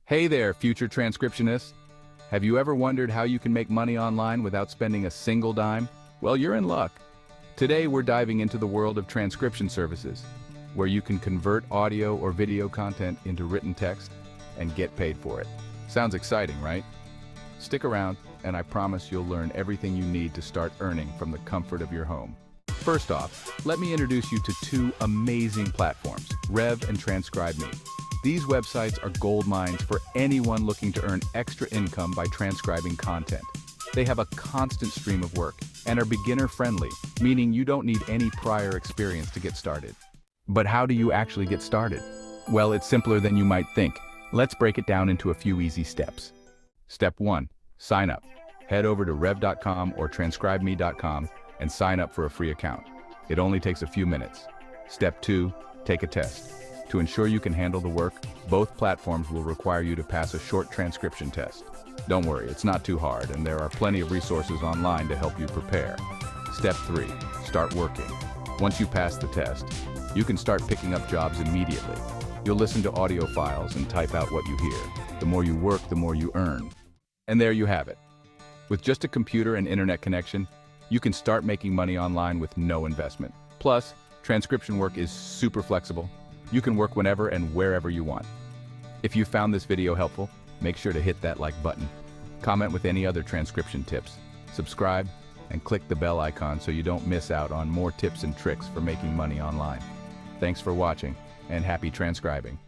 Hey there, future transcriptionists. Have you ever wondered how you can make money online without spending a single dime? Well, you're in luck. Today, we're diving into the world of transcription services, where you can convert audio or video content into written text and get paid for it. Sounds exciting, right? Stick around, and I promise you'll learn everything you need to start earning from the comfort of your home. First off, let me introduce you to two amazing platforms, Rev and TranscribeMe. These websites are gold mines for anyone looking to earn extra income by transcribing content. They have a constant stream of work and are beginner-friendly, meaning you don't need any prior experience to get started. But how do you actually get started? Well, it's simpler than you might think. Let's break it down into a few easy steps. Step 1. Sign up. Head over to rev.com or transcribeme.com and sign up for a free account. It only takes a few minutes. Step 2. Take a test. To ensure you can handle the work, both platforms will require you to pass a short transcription test. Don't worry, it's not too hard, and there are plenty of resources online to help you prepare. Step 3. Start working. Once you pass the test, you can start picking up jobs immediately. You'll listen to audio files and type out what you hear. The more you work, the more you earn. And there you have it. With just a computer and internet connection, you can start making money online with no investment. Plus, transcription work is super flexible. You can work whenever and wherever you want. If you found this video helpful, make sure to hit that like button. Comment with any other transcription tips. Subscribe and click the bell icon so you don't miss out on more tips and tricks for making money online. Thanks for watching, and happy transcribing.